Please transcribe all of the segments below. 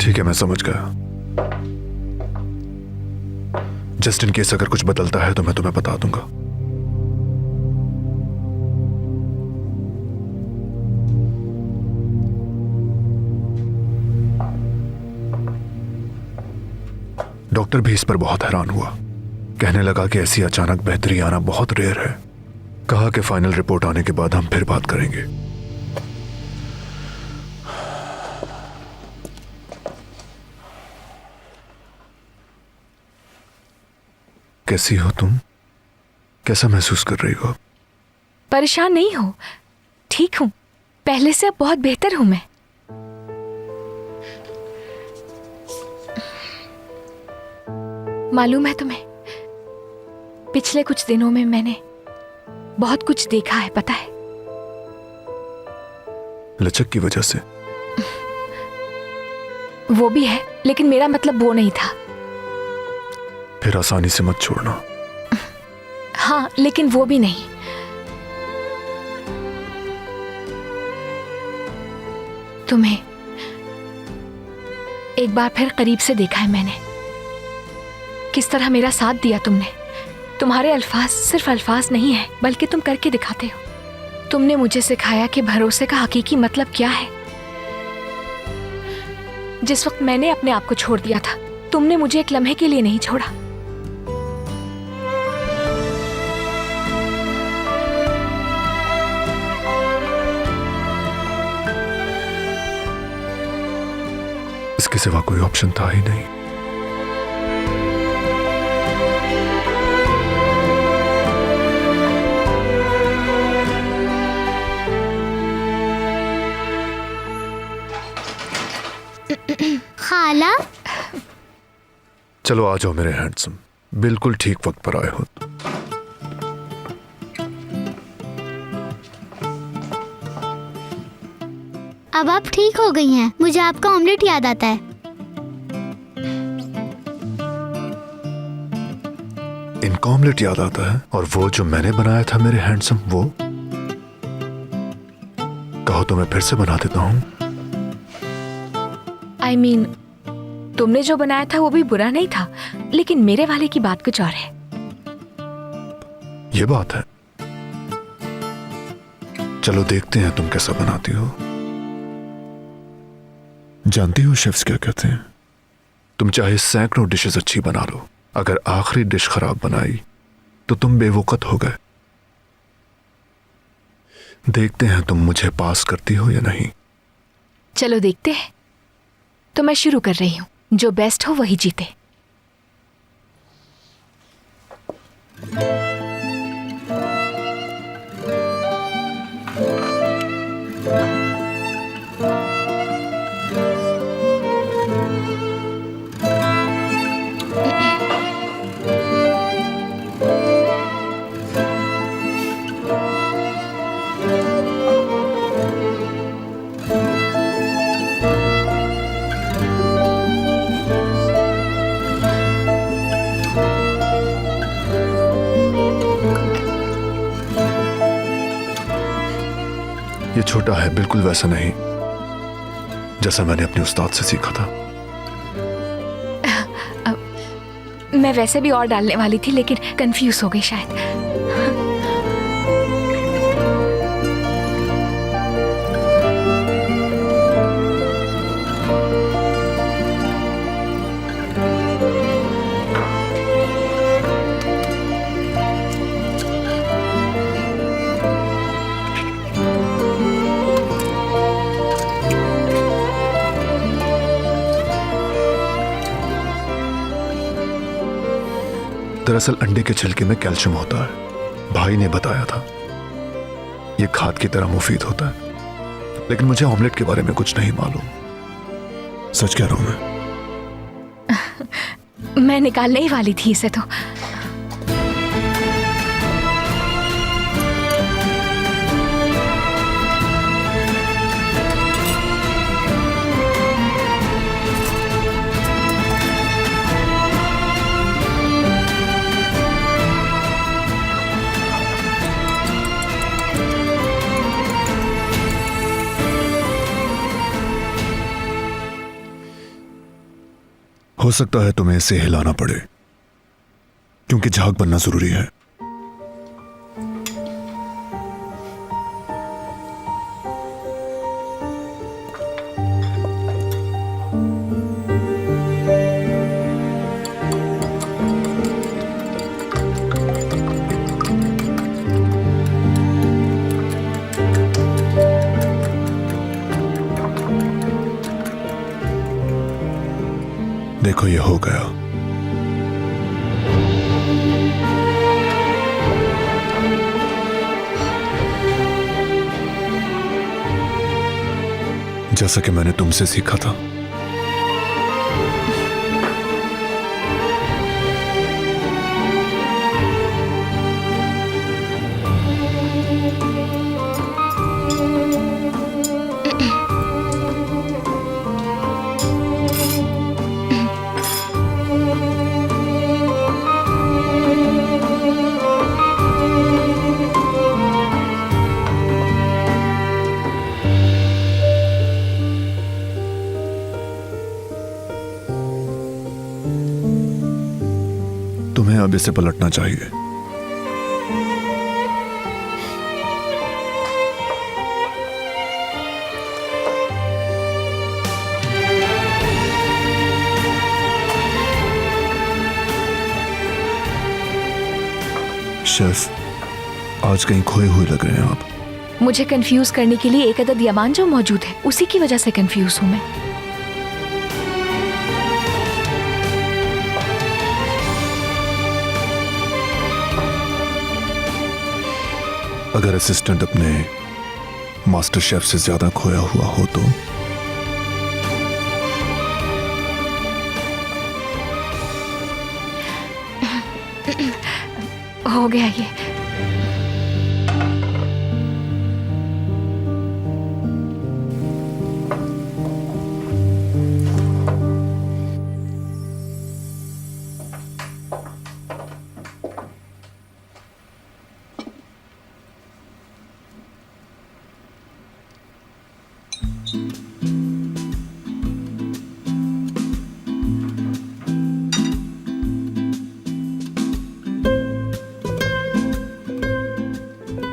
ठीक है, मैं समझ गया। जस्ट इन केस अगर कुछ बदलता है तो मैं तुम्हें बता दूंगा। डॉक्टर भी इस पर बहुत हैरान हुआ। कहने लगा कि ऐसी अचानक बेहतरी आना बहुत रेयर है। कहा कि फाइनल रिपोर्ट आने के बाद हम फिर बात करेंगे। कैसी हो तुम? कैसा महसूस कर रही हो? परेशान नहीं हो, ठीक हूं। पहले से अब बहुत बेहतर हूं मैं। मालूम है तुम्हें, पिछले कुछ दिनों में मैंने बहुत कुछ देखा है, पता है? लचक की वजह से? वो भी है, लेकिन मेरा मतलब वो नहीं था। फिर आसानी से मत छोड़ना। हाँ, लेकिन वो भी नहीं। तुम्हें एक बार फिर करीब से देखा है मैंने। किस तरह मेरा साथ दिया तुमने। तुम्हारे अल्फाज सिर्फ अल्फाज नहीं है, बल्कि तुम करके दिखाते हो। तुमने मुझे सिखाया कि भरोसे का हकीकी मतलब क्या है। जिस वक्त मैंने अपने आप को छोड़ दिया था, तुमने मुझे एक लम्हे के लिए नहीं छोड़ा। इसके सिवा कोई ऑप्शन था ही नहीं। खाला, चलो आ जाओ मेरे हैंडसम, बिल्कुल ठीक वक्त पर आए हो। अब आप ठीक हो गई हैं। मुझे आपका ऑमलेट याद आता है। इनका ऑमलेट याद आता है? और वो जो मैंने बनाया था मेरे हैंडसम, वो कहो तो मैं फिर से बना देता हूं। I mean, तुमने जो बनाया था वो भी बुरा नहीं था, लेकिन मेरे वाले की बात कुछ और है। ये बात है। चलो देखते हैं तुम कैसा बनाती हो। जानती हो शेफ्स क्या कहते हैं? तुम चाहे सैकड़ों डिशेस अच्छी बना लो, अगर आखिरी डिश खराब बनाई तो तुम बेवकूफ हो गए। देखते हैं तुम मुझे पास करती हो या नहीं। चलो देखते हैं। तो मैं शुरू कर रही हूँ। जो बेस्ट हो वही जीते। ये छोटा है, बिल्कुल वैसा नहीं जैसा मैंने अपने उस्ताद से सीखा था। मैं वैसे भी और डालने वाली थी, लेकिन कंफ्यूज हो गई शायद। दरअसल अंडे के छिलके में कैल्शियम होता है, भाई ने बताया था। यह खाद की तरह मुफीद होता है, लेकिन मुझे ऑमलेट के बारे में कुछ नहीं मालूम। सच कह रहा हूं मैं निकालने ही वाली थी इसे तो। हो सकता है तुम्हें इसे हिलाना पड़े, क्योंकि झाग बनना जरूरी है। देखो ये हो गया। जैसा कि मैंने तुमसे सीखा था। तुम्हें अब इसे पलटना चाहिए। शेफ, आज कहीं खोए हुए लग रहे हैं आप। मुझे कंफ्यूज करने के लिए एक अदद यमान जो मौजूद है, उसी की वजह से कंफ्यूज हूं मैं। अगर असिस्टेंट अपने मास्टर शेफ से ज्यादा खोया हुआ हो तो हो गया ये।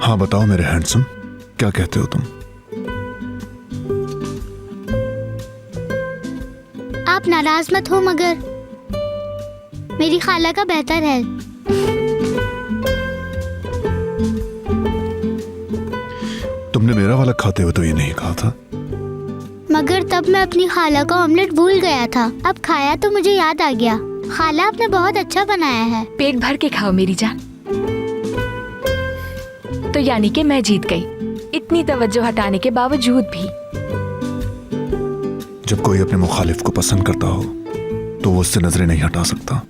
हाँ बताओ मेरे हैंडसम, क्या कहते हो तुम? आप नाराज मत हो, मगर मेरी खाला का बेहतर है। तुमने मेरा वाला खाते हुए तो ये नहीं कहा था। मगर तब मैं अपनी खाला का ऑमलेट भूल गया था। अब खाया तो मुझे याद आ गया। खाला आपने बहुत अच्छा बनाया है। पेट भर के खाओ मेरी जान। तो यानी कि मैं जीत गई, इतनी तवज्जो हटाने के बावजूद भी। जब कोई अपने मुखालिफ को पसंद करता हो तो वो उससे नजरें नहीं हटा सकता।